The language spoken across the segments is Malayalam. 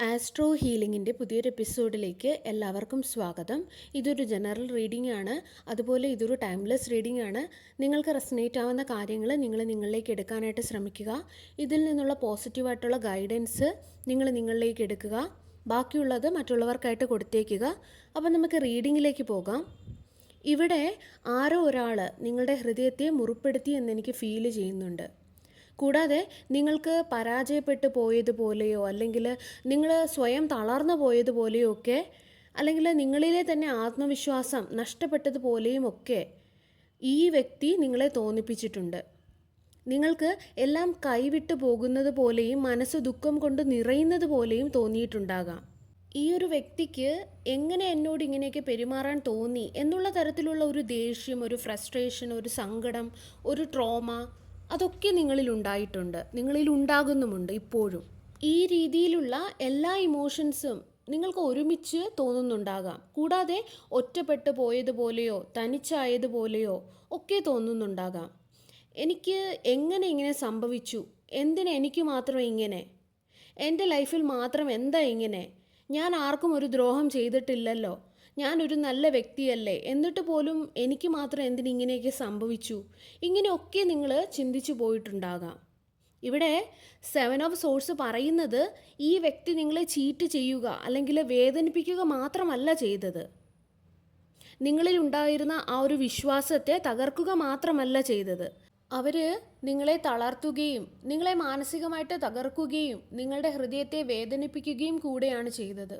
ആസ്ട്രോ ഹീലിംഗിൻ്റെ പുതിയൊരു എപ്പിസോഡിലേക്ക് എല്ലാവർക്കും സ്വാഗതം. ഇതൊരു ജനറൽ റീഡിംഗ് ആണ്. അതുപോലെ ഇതൊരു ടൈംലെസ് റീഡിംഗ് ആണ്. നിങ്ങൾക്ക് റെസനേറ്റ് ആവുന്ന കാര്യങ്ങൾ നിങ്ങളിലേക്ക് എടുക്കാനായിട്ട് ശ്രമിക്കുക. ഇതിൽ നിന്നുള്ള പോസിറ്റീവായിട്ടുള്ള ഗൈഡൻസ് നിങ്ങളിലേക്ക് എടുക്കുക. ബാക്കിയുള്ളത് മറ്റുള്ളവർക്കായിട്ട് കൊടുത്തേക്കുക. അപ്പോൾ നമുക്ക് റീഡിങ്ങിലേക്ക് പോകാം. ഇവിടെ ആരോ ഒരാൾ നിങ്ങളുടെ ഹൃദയത്തെ മുറിപ്പെടുത്തി എന്നെനിക്ക് ഫീൽ ചെയ്യുന്നുണ്ട്. കൂടാതെ നിങ്ങൾക്ക് പരാജയപ്പെട്ടു പോയതുപോലെയോ അല്ലെങ്കിൽ നിങ്ങൾ സ്വയം തളർന്നു പോയതുപോലെയോ ഒക്കെ, അല്ലെങ്കിൽ നിങ്ങളിലെ തന്നെ ആത്മവിശ്വാസം നഷ്ടപ്പെട്ടതുപോലെയും ഒക്കെ ഈ വ്യക്തി നിങ്ങളെ തോന്നിപ്പിച്ചിട്ടുണ്ട്. നിങ്ങൾക്ക് എല്ലാം കൈവിട്ടു പോകുന്നത് പോലെയും മനസ്സ് ദുഃഖം കൊണ്ട് നിറയുന്നത് പോലെയും തോന്നിയിട്ടുണ്ടാകാം. ഈ ഒരു വ്യക്തിക്ക് എങ്ങനെ എന്നോട് ഇങ്ങനെയൊക്കെ പെരുമാറാൻ തോന്നി എന്നുള്ള തരത്തിലുള്ള ഒരു ദേഷ്യം, ഒരു ഫ്രസ്ട്രേഷൻ, ഒരു സങ്കടം, ഒരു ട്രോമ, അതൊക്കെ നിങ്ങളിൽ ഉണ്ടായിട്ടുണ്ട്, നിങ്ങളിൽ ഉണ്ടാകുന്നുമുണ്ട് ഇപ്പോഴും. ഈ രീതിയിലുള്ള എല്ലാ ഇമോഷൻസും നിങ്ങൾക്ക് ഒരുമിച്ച് തോന്നുന്നുണ്ടാകാം. കൂടാതെ ഒറ്റപ്പെട്ടു പോയതുപോലെയോ തനിച്ചായതുപോലെയോ ഒക്കെ തോന്നുന്നുണ്ടാകാം. എനിക്ക് എങ്ങനെ ഇങ്ങനെ സംഭവിച്ചു, എന്തിന് എനിക്ക് മാത്രം ഇങ്ങനെ, എൻ്റെ ലൈഫിൽ മാത്രം എന്താ ഇങ്ങനെ, ഞാൻ ആർക്കും ഒരു ദ്രോഹം ചെയ്തിട്ടില്ലല്ലോ, ഞാനൊരു നല്ല വ്യക്തിയല്ലേ, എന്നിട്ട് പോലും എനിക്ക് മാത്രം എന്തിനിങ്ങനെയൊക്കെ സംഭവിച്ചു, ഇങ്ങനെയൊക്കെ നിങ്ങൾ ചിന്തിച്ചു പോയിട്ടുണ്ടാകാം. ഇവിടെ 7 ഓഫ് സോഴ്സ് പറയുന്നത് ഈ വ്യക്തി നിങ്ങളെ ചീറ്റ് ചെയ്യുക അല്ലെങ്കിൽ വേദനിപ്പിക്കുക മാത്രമല്ല ചെയ്തത്. നിങ്ങളിൽ ഉണ്ടായിരുന്ന ആ ഒരു വിശ്വാസത്തെ തകർക്കുക മാത്രമല്ല ചെയ്തത്. അവർ നിങ്ങളെ തളർത്തുകയും നിങ്ങളെ മാനസികമായിട്ട് തകർക്കുകയും നിങ്ങളുടെ ഹൃദയത്തെ വേദനിപ്പിക്കുകയും കൂടെയാണ് ചെയ്തത്.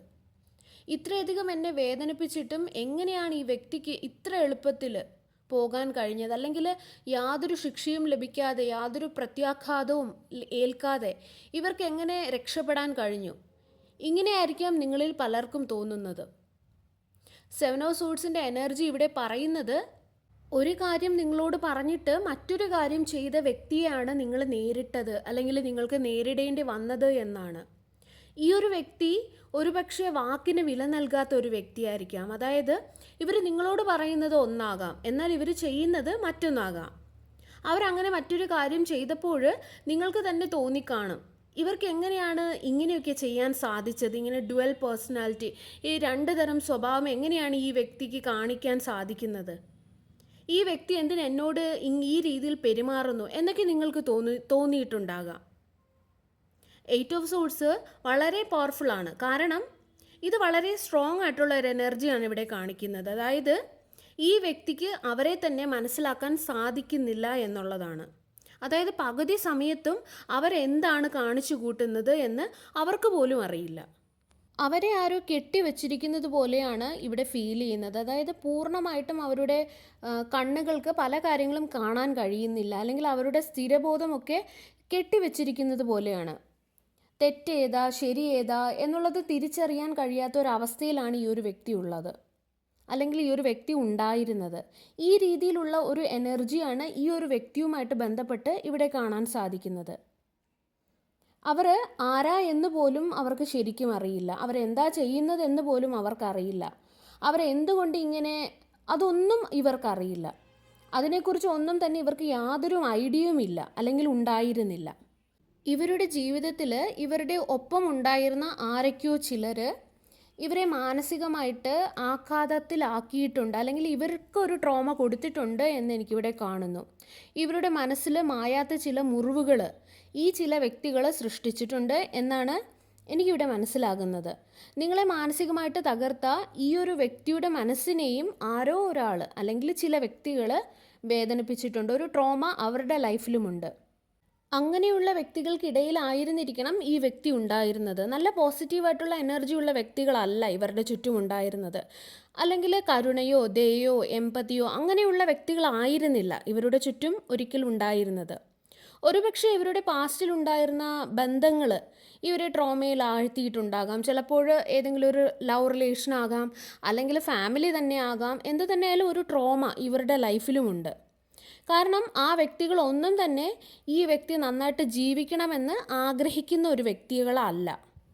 ഇത്രയധികം എന്നെ വേദനിപ്പിച്ചിട്ടും എങ്ങനെയാണ് ഈ വ്യക്തിക്ക് ഇത്ര എളുപ്പത്തിൽ പോകാൻ കഴിഞ്ഞത്, അല്ലെങ്കിൽ യാതൊരു ശിക്ഷയും ലഭിക്കാതെ യാതൊരു പ്രത്യാഘാതവും ഏൽക്കാതെ ഇവർക്ക് എങ്ങനെ രക്ഷപ്പെടാൻ കഴിഞ്ഞു? ഇങ്ങനെയായിരിക്കാം നിങ്ങളിൽ പലർക്കും തോന്നുന്നത്. 7 ഓഫ് സോഴ്സിൻ്റെ എനർജി ഇവിടെ പറയുന്നത്, ഒരു കാര്യം നിങ്ങളോട് പറഞ്ഞിട്ട് മറ്റൊരു കാര്യം ചെയ്ത വ്യക്തിയെയാണ് നിങ്ങൾ നേരിട്ടത് അല്ലെങ്കിൽ നിങ്ങൾക്ക് നേരിടേണ്ടി വന്നത് എന്നാണ്. ഈ ഒരു വ്യക്തി ഒരുപക്ഷെ വാക്കിന് വില നൽകാത്ത ഒരു വ്യക്തിയായിരിക്കാം. അതായത് ഇവർ നിങ്ങളോട് പറയുന്നത് ഒന്നാകാം, എന്നാൽ ഇവർ ചെയ്യുന്നത് മറ്റൊന്നാകാം. അവരങ്ങനെ മറ്റൊരു കാര്യം ചെയ്തപ്പോൾ നിങ്ങൾക്ക് തന്നെ തോന്നിക്കാണും, ഇവർക്ക് എങ്ങനെയാണ് ഇങ്ങനെയൊക്കെ ചെയ്യാൻ സാധിച്ചത്, ഇങ്ങനെ ഡ്യുവൽ പേഴ്സണാലിറ്റി, ഈ 2 തരം സ്വഭാവം എങ്ങനെയാണ് ഈ വ്യക്തിക്ക് കാണിക്കാൻ സാധിക്കുന്നത്, ഈ വ്യക്തി എന്തിന് എന്നോട് ഈ രീതിയിൽ പെരുമാറുന്നു എന്നൊക്കെ നിങ്ങൾക്ക് തോന്നിയിട്ടുണ്ടാകാം. 8 ഓഫ് സോഴ്സ് വളരെ പവർഫുൾ ആണ്. കാരണം ഇത് വളരെ സ്ട്രോങ് ആയിട്ടുള്ള ഒരു എനർജിയാണ് ഇവിടെ കാണിക്കുന്നത്. അതായത് ഈ വ്യക്തിക്ക് അവരെ തന്നെ മനസ്സിലാക്കാൻ സാധിക്കുന്നില്ല എന്നുള്ളതാണ്. അതായത് പകുതി സമയത്തും അവരെന്താണ് കാണിച്ചു കൂട്ടുന്നത് എന്ന് അവർക്ക് പോലും അറിയില്ല. അവരെ ആരോ കെട്ടിവെച്ചിരിക്കുന്നത് പോലെയാണ് ഇവിടെ ഫീൽ ചെയ്യുന്നത്. അതായത് പൂർണ്ണമായിട്ടും അവരുടെ കണ്ണുകൾക്ക് പല കാര്യങ്ങളും കാണാൻ കഴിയുന്നില്ല, അല്ലെങ്കിൽ അവരുടെ സ്ഥിരബോധമൊക്കെ കെട്ടിവെച്ചിരിക്കുന്നത് പോലെയാണ്. തെറ്റേതാ ശരി ഏതാ എന്നുള്ളത് തിരിച്ചറിയാൻ കഴിയാത്ത ഒരവസ്ഥയിലാണ് ഈ ഒരു വ്യക്തി ഉള്ളത്, അല്ലെങ്കിൽ ഈ ഒരു വ്യക്തി ഉണ്ടായിരുന്നത്. ഈ രീതിയിലുള്ള ഒരു എനർജിയാണ് ഈ ഒരു വ്യക്തിയുമായിട്ട് ബന്ധപ്പെട്ട് ഇവിടെ കാണാൻ സാധിക്കുന്നത്. അവർ ആരാ എന്ന് പോലും അവർക്ക് ശരിക്കും അറിയില്ല, അവരെന്താ ചെയ്യുന്നതെന്ന് പോലും അവർക്കറിയില്ല, അവരെന്തുകൊണ്ട് ഇങ്ങനെ, അതൊന്നും ഇവർക്കറിയില്ല. അതിനെക്കുറിച്ച് ഒന്നും തന്നെ ഇവർക്ക് യാതൊരു ഐഡിയയും ഇല്ല, അല്ലെങ്കിൽ ഉണ്ടായിരുന്നില്ല. ഇവരുടെ ജീവിതത്തിൽ ഇവരുടെ ഒപ്പം ഉണ്ടായിരുന്ന ആരൊക്കെയോ ചിലർ ഇവരെ മാനസികമായിട്ട് ആഘാതത്തിലാക്കിയിട്ടുണ്ട്, അല്ലെങ്കിൽ ഇവർക്കൊരു ട്രോമ കൊടുത്തിട്ടുണ്ട് എന്ന് എനിക്കിവിടെ കാണുന്നു. ഇവരുടെ മനസ്സിൽ മായാത്ത ചില മുറിവുകൾ ഈ ചില വ്യക്തികൾ സൃഷ്ടിച്ചിട്ടുണ്ട് എന്നാണ് എനിക്കിവിടെ മനസ്സിലാകുന്നത്. നിങ്ങളെ മാനസികമായിട്ട് തകർത്ത ഈ ഒരു വ്യക്തിയുടെ മനസ്സിനെയും ആരോ ഒരാൾ അല്ലെങ്കിൽ ചില വ്യക്തികൾ വേദനിപ്പിച്ചിട്ടുണ്ട്. ഒരു ട്രോമ അവരുടെ ലൈഫിലുമുണ്ട്. അങ്ങനെയുള്ള വ്യക്തികൾക്കിടയിലായിരുന്നിരിക്കണം ഈ വ്യക്തി ഉണ്ടായിരുന്നത്. നല്ല പോസിറ്റീവായിട്ടുള്ള എനർജി ഉള്ള വ്യക്തികളല്ല ഇവരുടെ ചുറ്റും ഉണ്ടായിരുന്നത്, അല്ലെങ്കിൽ കരുണയോ ദയയോ എമ്പതിയോ അങ്ങനെയുള്ള വ്യക്തികളായിരുന്നില്ല ഇവരുടെ ചുറ്റും ഒരിക്കലും ഉണ്ടായിരുന്നത്. ഒരുപക്ഷെ ഇവരുടെ പാസ്റ്റിലുണ്ടായിരുന്ന ബന്ധങ്ങൾ ഇവരെ ട്രോമയിൽ ആഴ്ത്തിയിട്ടുണ്ടാകാം. ചിലപ്പോൾ ഏതെങ്കിലും ഒരു ലവ് റിലേഷൻ ആകാം, അല്ലെങ്കിൽ ഫാമിലി തന്നെ ആകാം. എന്ത് തന്നെയായാലും ഒരു ട്രോമ ഇവരുടെ ലൈഫിലുമുണ്ട്. കാരണം ആ വ്യക്തികളൊന്നും തന്നെ ഈ വ്യക്തി നന്നായിട്ട് ജീവിക്കണമെന്ന് ആഗ്രഹിക്കുന്ന ഒരു വ്യക്തികളല്ല.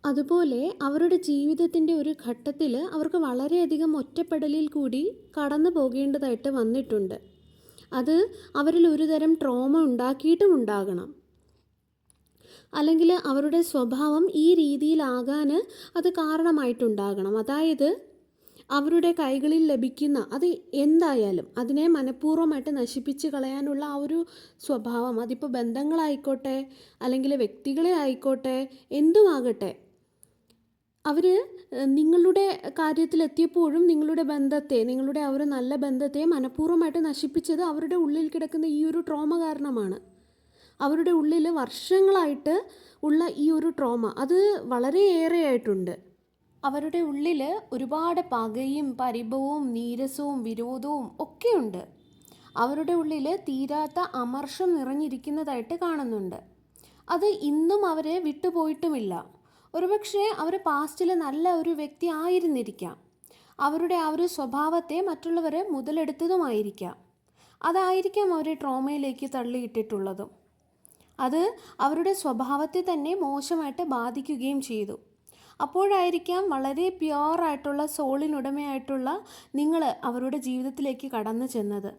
അതുപോലെ അവരുടെ ജീവിതത്തിൻ്റെ ഒരു ഘട്ടത്തിൽ അവർക്ക് വളരെയധികം ഒറ്റപ്പെടലിൽ കൂടി കടന്നു പോകേണ്ടതായിട്ട് വന്നിട്ടുണ്ട്. അത് അവരിൽ ഒരു തരം ട്രോമ ഉണ്ടാക്കിയിട്ടും ഉണ്ടാകണം. അല്ലെങ്കിൽ അവരുടെ സ്വഭാവം ഈ രീതിയിലാകാൻ അത് കാരണമായിട്ടുണ്ടാകണം. അതായത് അവരുടെ കൈകളിൽ ലഭിക്കുന്ന അത് എന്തായാലും അതിനെ മനഃപൂർവ്വമായിട്ട് നശിപ്പിച്ച് കളയാനുള്ള ആ ഒരു സ്വഭാവം, അതിപ്പോൾ ബന്ധങ്ങളായിക്കോട്ടെ അല്ലെങ്കിൽ വ്യക്തികളെ ആയിക്കോട്ടെ, എന്തുമാകട്ടെ, അവർ നിങ്ങളുടെ കാര്യത്തിലെത്തിയപ്പോഴും നിങ്ങളുടെ ബന്ധത്തെ, നിങ്ങളുടെ ആ ഒരു നല്ല ബന്ധത്തെ മനഃപൂർവ്വമായിട്ട് നശിപ്പിച്ചത് അവരുടെ ഉള്ളിൽ കിടക്കുന്ന ഈ ഒരു ട്രോമ കാരണമാണ്. അവരുടെ ഉള്ളിൽ വർഷങ്ങളായിട്ട് ഉള്ള ഈ ഒരു ട്രോമ അത് വളരെയേറെയായിട്ടുണ്ട്. അവരുടെ ഉള്ളിൽ ഒരുപാട് പകയും പരിഭവവും നീരസവും വിരോധവും ഒക്കെയുണ്ട്. അവരുടെ ഉള്ളിൽ തീരാത്ത അമർഷം നിറഞ്ഞിരിക്കുന്നതായിട്ട് കാണുന്നുണ്ട്. അത് ഇന്നും അവരെ വിട്ടുപോയിട്ടുമില്ല. ഒരുപക്ഷെ അവർ പാസ്റ്റിൽ നല്ല ഒരു വ്യക്തി ആയിരുന്നിരിക്കാം. അവരുടെ ആ ഒരു സ്വഭാവത്തെ മറ്റുള്ളവർ മുതലെടുത്തതുമായിരിക്കാം. അതായിരിക്കാം അവരെ ട്രോമയിലേക്ക് തള്ളിയിട്ടിട്ടുള്ളതും. അത് അവരുടെ സ്വഭാവത്തെ തന്നെ മോശമായിട്ട് ബാധിക്കുകയും ചെയ്തു. അപ്പോഴായിരിക്കാം വളരെ പ്യുവറായിട്ടുള്ള സോളിനുടമയായിട്ടുള്ള നിങ്ങൾ അവരുടെ ജീവിതത്തിലേക്ക് കടന്നു ചെന്നത്.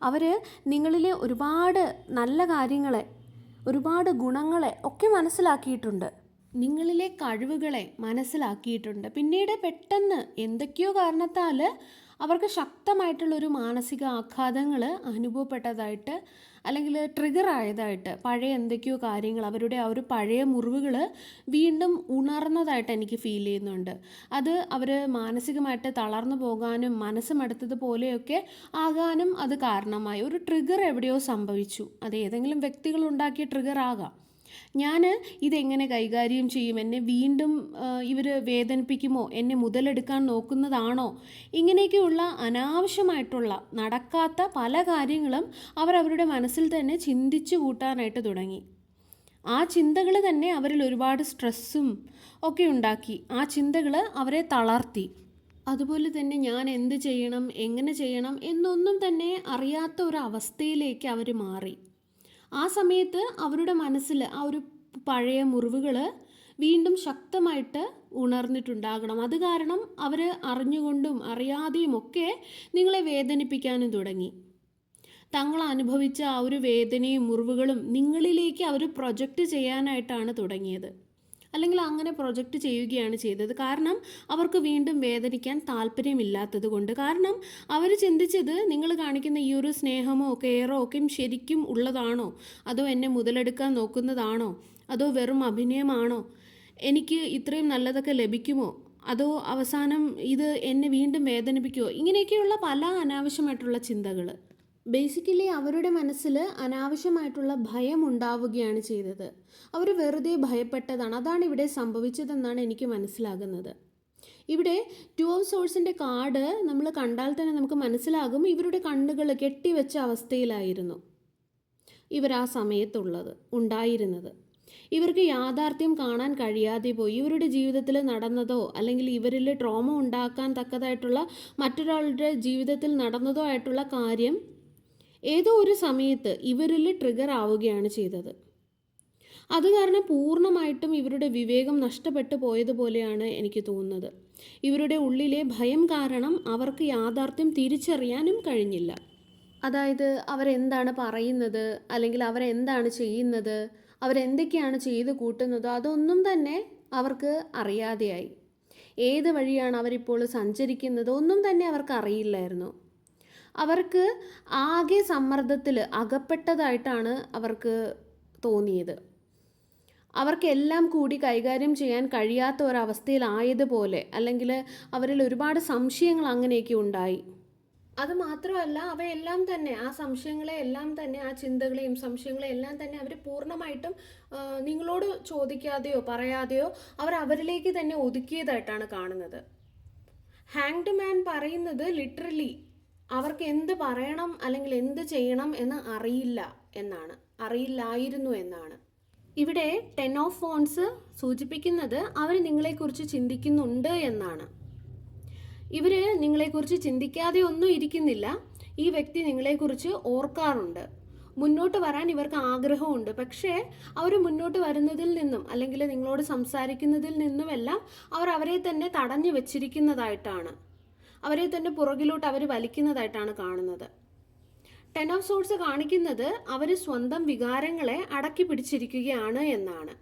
അവർ നിങ്ങളിലെ ഒരുപാട് നല്ല കാര്യങ്ങളെ, ഒരുപാട് ഗുണങ്ങളെ ഒക്കെ മനസ്സിലാക്കിയിട്ടുണ്ട്. നിങ്ങളിലെ കഴിവുകളെ മനസ്സിലാക്കിയിട്ടുണ്ട്. പിന്നീട് പെട്ടെന്ന് എന്തൊക്കെയോ കാരണത്താൽ അവർക്ക് ശക്തമായിട്ടുള്ളൊരു മാനസിക ആഘാതങ്ങൾ അനുഭവപ്പെട്ടതായിട്ട് അല്ലെങ്കിൽ ട്രിഗർ ആയതായിട്ട്, പഴയ എന്തൊക്കെയോ കാര്യങ്ങൾ, അവരുടെ ആ ഒരു പഴയ മുറിവുകൾ വീണ്ടും ഉണർന്നതായിട്ട് എനിക്ക് ഫീൽ ചെയ്യുന്നുണ്ട്. അത് അവർ മാനസികമായിട്ട് തളർന്നു പോകാനും മനസ്സ് മടുത്തതുപോലെയൊക്കെ ആകാനും അത് കാരണമായി. ഒരു ട്രിഗർ എവിടെയോ സംഭവിച്ചു. അത് ഏതെങ്കിലും വ്യക്തികൾ ഉണ്ടാക്കിയ ട്രിഗർ ആകാം. ഞാൻ ഇതെങ്ങനെ കൈകാര്യം ചെയ്യും, എന്നെ വീണ്ടും ഇവർ വേദനിപ്പിക്കുമോ, എന്നെ മുതലെടുക്കാൻ നോക്കുന്നതാണോ, ഇങ്ങനെയൊക്കെയുള്ള അനാവശ്യമായിട്ടുള്ള നടക്കാത്ത പല കാര്യങ്ങളും അവർ അവരുടെ മനസ്സിൽ തന്നെ ചിന്തിച്ചു കൂട്ടാനായിട്ട് തുടങ്ങി. ആ ചിന്തകൾ തന്നെ അവരിൽ ഒരുപാട് സ്ട്രെസ്സും ഒക്കെ ഉണ്ടാക്കി. ആ ചിന്തകൾ അവരെ തളർത്തി. അതുപോലെ തന്നെ ഞാൻ എന്ത് ചെയ്യണം, എങ്ങനെ ചെയ്യണം എന്നൊന്നും തന്നെ അറിയാത്ത ഒരു അവസ്ഥയിലേക്ക് അവർ മാറി. ആ സമയത്ത് അവരുടെ മനസ്സിൽ ആ ഒരു പഴയ മുറിവുകൾ വീണ്ടും ശക്തമായിട്ട് ഉണർന്നിട്ടുണ്ടാകണം. അത് കാരണം അവർ അറിഞ്ഞുകൊണ്ടും അറിയാതെയും ഒക്കെ നിങ്ങളെ വേദനിപ്പിക്കാനും തുടങ്ങി. തങ്ങൾ അനുഭവിച്ച ആ ഒരു വേദനയും മുറിവുകളും നിങ്ങളിലേക്ക് അവർ പ്രൊജക്റ്റ് ചെയ്യാനായിട്ടാണ് തുടങ്ങിയത്. അല്ലെങ്കിൽ അങ്ങനെ പ്രൊജക്റ്റ് ചെയ്യുകയാണ് ചെയ്തത്. കാരണം അവർക്ക് വീണ്ടും വേദനിക്കാൻ താല്പര്യമില്ലാത്തത് കൊണ്ട്. കാരണം അവർ ചിന്തിച്ചത് നിങ്ങൾ കാണിക്കുന്ന ഈ ഒരു സ്നേഹമോ കെയറോ ഒക്കെയും ശരിക്കും ഉള്ളതാണോ, അതോ എന്നെ മുതലെടുക്കാൻ നോക്കുന്നതാണോ, അതോ വെറും അഭിനയമാണോ, എനിക്ക് ഇത്രയും നല്ലതൊക്കെ ലഭിക്കുമോ, അതോ അവസാനം ഇത് എന്നെ വീണ്ടും വേദനിപ്പിക്കുമോ, ഇങ്ങനെയൊക്കെയുള്ള പല അനാവശ്യമായിട്ടുള്ള ചിന്തകൾ. ബേസിക്കലി അവരുടെ മനസ്സിൽ അനാവശ്യമായിട്ടുള്ള ഭയം ഉണ്ടാവുകയാണ് ചെയ്തത്. അവർ വെറുതെ ഭയപ്പെട്ടതാണ്. അതാണ് ഇവിടെ സംഭവിച്ചതെന്നാണ് എനിക്ക് മനസ്സിലാകുന്നത്. ഇവിടെ 2 ഓഫ് സോഴ്സിൻ്റെ കാർഡ് നമ്മൾ കണ്ടാൽ തന്നെ നമുക്ക് മനസ്സിലാകും, ഇവരുടെ കണ്ണുകൾ കെട്ടിവെച്ച അവസ്ഥയിലായിരുന്നു ഇവർ ആ ഉണ്ടായിരുന്നത്. ഇവർക്ക് യാഥാർത്ഥ്യം കാണാൻ കഴിയാതെ പോയി. ഇവരുടെ ജീവിതത്തിൽ നടന്നതോ അല്ലെങ്കിൽ ഇവരിൽ ട്രോമ ഉണ്ടാക്കാൻ തക്കതായിട്ടുള്ള മറ്റൊരാളുടെ ജീവിതത്തിൽ നടന്നതോ ആയിട്ടുള്ള കാര്യം ഏതോ ഒരു സമയത്ത് ഇവരിൽ ട്രിഗർ ആവുകയാണ് ചെയ്തത്. അത് കാരണം പൂർണ്ണമായിട്ടും ഇവരുടെ വിവേകം നഷ്ടപ്പെട്ടു പോയതുപോലെയാണ് എനിക്ക് തോന്നുന്നത്. ഇവരുടെ ഉള്ളിലെ ഭയം കാരണം അവർക്ക് യാഥാർത്ഥ്യം തിരിച്ചറിയാനും കഴിഞ്ഞില്ല. അതായത് അവരെന്താണ് പറയുന്നത്, അല്ലെങ്കിൽ അവരെന്താണ് ചെയ്യുന്നത്, അവരെന്തൊക്കെയാണ് ചെയ്ത് കൂട്ടുന്നത്, അതൊന്നും തന്നെ അവർക്ക് അറിയാതെയായി. ഏത് വഴിയാണ് അവരിപ്പോൾ സഞ്ചരിക്കുന്നത് ഒന്നും തന്നെ അവർക്ക് അറിയില്ലായിരുന്നു. അവർക്ക് ആകെ സമ്മർദ്ദത്തിൽ അകപ്പെട്ടതായിട്ടാണ് അവർക്ക് തോന്നിയത്. അവർക്കെല്ലാം കൂടി കൈകാര്യം ചെയ്യാൻ കഴിയാത്ത ഒരവസ്ഥയിലായതുപോലെ, അല്ലെങ്കിൽ അവരിൽ ഒരുപാട് സംശയങ്ങൾ അങ്ങനെയൊക്കെ ഉണ്ടായി. അത് മാത്രമല്ല, അവയെല്ലാം തന്നെ, ആ സംശയങ്ങളെ എല്ലാം തന്നെ, ആ ചിന്തകളെയും സംശയങ്ങളെയും എല്ലാം തന്നെ അവർ പൂർണ്ണമായിട്ടും നിങ്ങളോട് ചോദിക്കാതെയോ പറയാതെയോ അവർ അവരിലേക്ക് തന്നെ ഒതുക്കിയതായിട്ടാണ് കാണുന്നത്. ഹാങ്ഡ് മാൻ പറയുന്നത് ലിറ്ററലി അവർക്ക് എന്ത് പറയണം അല്ലെങ്കിൽ എന്ത് ചെയ്യണം എന്ന് അറിയില്ലായിരുന്നു എന്നാണ്. ഇവിടെ 10 ഓഫ് ഫോൺസ് സൂചിപ്പിക്കുന്നത് അവർ നിങ്ങളെക്കുറിച്ച് ചിന്തിക്കുന്നുണ്ട് എന്നാണ്. ഇവർ നിങ്ങളെക്കുറിച്ച് ചിന്തിക്കാതെ ഒന്നും ഇരിക്കുന്നില്ല. ഈ വ്യക്തി നിങ്ങളെക്കുറിച്ച് ഓർക്കാറുണ്ട്. മുന്നോട്ട് വരാൻ ഇവർക്ക് ആഗ്രഹമുണ്ട്. പക്ഷേ അവർ മുന്നോട്ട് വരുന്നതിൽ നിന്നും അല്ലെങ്കിൽ നിങ്ങളോട് സംസാരിക്കുന്നതിൽ നിന്നുമെല്ലാം അവർ അവരെ തന്നെ തടഞ്ഞു വെച്ചിരിക്കുന്നതായിട്ടാണ്, അവരെ തന്നെ പുറകിലോട്ട് അവർ വലിക്കുന്നതായിട്ടാണ് കാണുന്നത്. ടെൻ ഓഫ് സോഴ്സ് കാണിക്കുന്നത് അവർ സ്വന്തം വികാരങ്ങളെ അടക്കി പിടിച്ചിരിക്കുകയാണ് എന്നാണ്.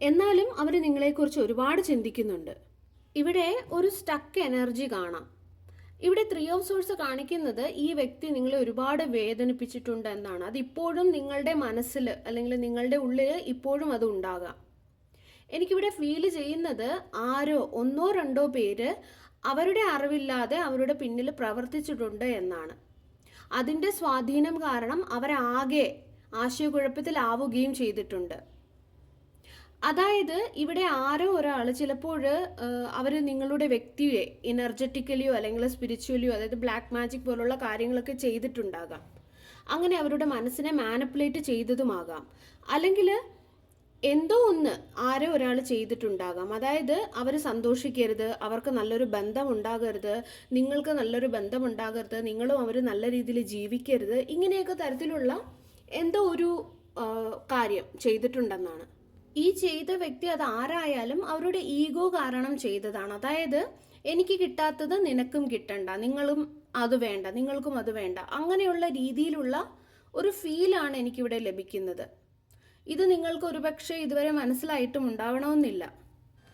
എന്നാലും അവർ നിങ്ങളെക്കുറിച്ച് ഒരുപാട് ചിന്തിക്കുന്നുണ്ട്. ഇവിടെ ഒരു സ്റ്റക്ക് എനർജി കാണാം. ഇവിടെ 3 ഓഫ് സോഴ്സ് കാണിക്കുന്നത് ഈ വ്യക്തി നിങ്ങളെ ഒരുപാട് വേദനിപ്പിച്ചിട്ടുണ്ട് എന്നാണ്. അതിപ്പോഴും നിങ്ങളുടെ മനസ്സിൽ അല്ലെങ്കിൽ നിങ്ങളുടെ ഉള്ളിൽ ഇപ്പോഴും അത് ഉണ്ടാകാം. എനിക്കിവിടെ ഫീൽ ചെയ്യുന്നത് ആരോ 1-2 പേര് അവരുടെ അറിവില്ലാതെ അവരുടെ പിന്നിൽ പ്രവർത്തിച്ചിട്ടുണ്ട് എന്നാണ്. അതിൻ്റെ സ്വാധീനം കാരണം അവരാകെ ആശയക്കുഴപ്പത്തിലാവുകയും ചെയ്തിട്ടുണ്ട്. അതായത് ഇവിടെ ആരോ ഒരാൾ ചിലപ്പോൾ അവർ നിങ്ങളുടെ വ്യക്തിയെ എനർജറ്റിക്കലിയോ അല്ലെങ്കിൽ സ്പിരിച്വലിയോ, അതായത് ബ്ലാക്ക് മാജിക് പോലുള്ള കാര്യങ്ങളൊക്കെ ചെയ്തിട്ടുണ്ടാകാം. അങ്ങനെ അവരുടെ മനസ്സിനെ മാനിപ്പുലേറ്റ് ചെയ്തതുമാകാം. അല്ലെങ്കിൽ എന്തോ ഒന്ന് ആരോ ഒരാൾ ചെയ്തിട്ടുണ്ടാകാം. അതായത് അവർ സന്തോഷിക്കരുത്, അവർക്ക് നല്ലൊരു ബന്ധം ഉണ്ടാകരുത്, നിങ്ങൾക്ക് നല്ലൊരു ബന്ധം ഉണ്ടാകരുത്, നിങ്ങളും അവർ നല്ല രീതിയിൽ ജീവിക്കരുത്, ഇങ്ങനെയൊക്കെ തരത്തിലുള്ള എന്തോ ഒരു കാര്യം ചെയ്തിട്ടുണ്ടെന്നാണ്. ഈ ചെയ്ത വ്യക്തി അത് ആരായാലും അവരുടെ ഈഗോ കാരണം ചെയ്തതാണ്. അതായത് എനിക്ക് കിട്ടാത്തത് നിനക്കും കിട്ടണ്ട, നിങ്ങളും അത് വേണ്ട, നിങ്ങൾക്കും അത് വേണ്ട, അങ്ങനെയുള്ള രീതിയിലുള്ള ഒരു ഫീലാണ് എനിക്കിവിടെ ലഭിക്കുന്നത്. ഇത് നിങ്ങൾക്ക് ഒരുപക്ഷെ ഇതുവരെ മനസ്സിലായിട്ടും ഉണ്ടാവണമെന്നില്ല.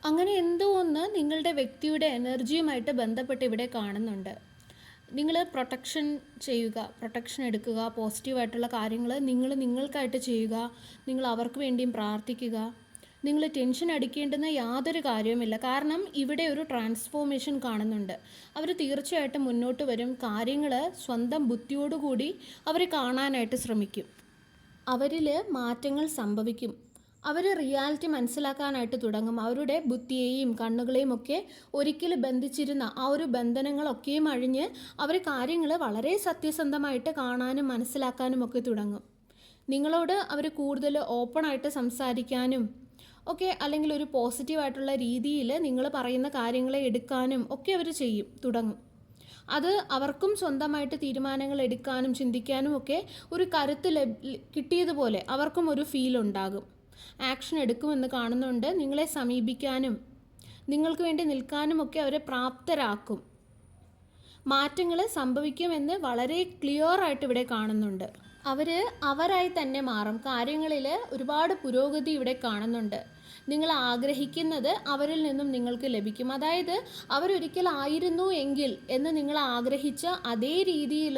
അങ്ങനെ എന്തോ ഒന്ന് നിങ്ങളുടെ വ്യക്തിയുടെ എനർജിയുമായിട്ട് ബന്ധപ്പെട്ട് ഇവിടെ കാണുന്നുണ്ട്. നിങ്ങൾ പ്രൊട്ടക്ഷൻ ചെയ്യുക, പ്രൊട്ടക്ഷൻ എടുക്കുക, പോസിറ്റീവായിട്ടുള്ള കാര്യങ്ങൾ നിങ്ങൾക്കായിട്ട് ചെയ്യുക, നിങ്ങൾ അവർക്ക് വേണ്ടിയും പ്രാർത്ഥിക്കുക. നിങ്ങൾ ടെൻഷൻ അടിക്കേണ്ടുന്ന യാതൊരു കാര്യവുമില്ല. കാരണം ഇവിടെ ഒരു ട്രാൻസ്ഫോർമേഷൻ കാണുന്നുണ്ട്. അവർ തീർച്ചയായിട്ടും മുന്നോട്ട് വരും. കാര്യങ്ങൾ സ്വന്തം ബുദ്ധിയോടുകൂടി അവർ കാണാനായിട്ട് ശ്രമിക്കും. അവരിൽ മാറ്റങ്ങൾ സംഭവിക്കും. അവർ റിയാലിറ്റി മനസ്സിലാക്കാനായിട്ട് തുടങ്ങും. അവരുടെ ബുദ്ധിയെയും കണ്ണുകളെയും ഒക്കെ ഒരിക്കൽ ബന്ധിച്ചിരുന്ന ആ ഒരു ബന്ധനങ്ങളൊക്കെയും അഴിഞ്ഞ് അവർ കാര്യങ്ങൾ വളരെ സത്യസന്ധമായിട്ട് കാണാനും മനസ്സിലാക്കാനും ഒക്കെ തുടങ്ങും. നിങ്ങളോട് അവർ കൂടുതൽ ഓപ്പണായിട്ട് സംസാരിക്കാനും ഒക്കെ, അല്ലെങ്കിൽ ഒരു പോസിറ്റീവായിട്ടുള്ള രീതിയിൽ നിങ്ങൾ പറയുന്ന കാര്യങ്ങളെ എടുക്കാനും ഒക്കെ അവർ തുടങ്ങും. അത് അവർക്കും സ്വന്തമായിട്ട് തീരുമാനങ്ങൾ എടുക്കാനും ചിന്തിക്കാനും ഒക്കെ ഒരു കരുത്ത് കിട്ടിയതുപോലെ അവർക്കും ഒരു ഫീൽ ഉണ്ടാകും. ആക്ഷൻ എടുക്കുമെന്ന് കാണുന്നുണ്ട്. നിങ്ങളെ സമീപിക്കാനും നിങ്ങൾക്ക് വേണ്ടി നിൽക്കാനും ഒക്കെ അവരെ പ്രാപ്തരാക്കും. മാറ്റങ്ങൾ സംഭവിക്കുമെന്ന് വളരെ ക്ലിയറായിട്ട് ഇവിടെ കാണുന്നുണ്ട്. അവരായി തന്നെ മാറും. കാര്യങ്ങളിൽ ഒരുപാട് പുരോഗതി ഇവിടെ കാണുന്നുണ്ട്. നിങ്ങൾ ആഗ്രഹിക്കുന്നത് അവരിൽ നിന്നും നിങ്ങൾക്ക് ലഭിക്കും. അതായത് അവരൊരിക്കലായിരുന്നു എങ്കിൽ എന്ന് നിങ്ങൾ ആഗ്രഹിച്ച അതേ രീതിയിൽ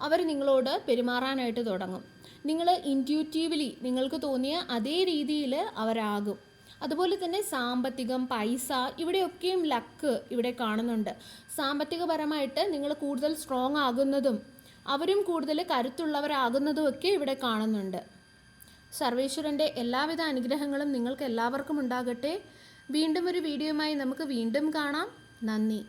അവർ നിങ്ങളോട് പെരുമാറാനായിട്ട് തുടങ്ങും. നിങ്ങൾ ഇൻറ്റ്യൂറ്റീവ്ലി നിങ്ങൾക്ക് തോന്നിയ അതേ രീതിയിൽ അവരാകും. അതുപോലെ തന്നെ സാമ്പത്തികം, പൈസ, ഇവിടെയൊക്കെയും ലക്ക് ഇവിടെ കാണുന്നുണ്ട്. സാമ്പത്തികപരമായിട്ട് നിങ്ങൾ കൂടുതൽ സ്ട്രോങ് ആകുന്നതും അവരും കൂടുതൽ കരുത്തുള്ളവരാകുന്നതും ഒക്കെ ഇവിടെ കാണുന്നുണ്ട്. സർവേശ്വരൻ്റെ എല്ലാവിധ അനുഗ്രഹങ്ങളും നിങ്ങൾക്ക് എല്ലാവർക്കും ഉണ്ടാകട്ടെ. വീണ്ടും ഒരു വീഡിയോയുമായി നമുക്ക് വീണ്ടും കാണാം. നന്ദി.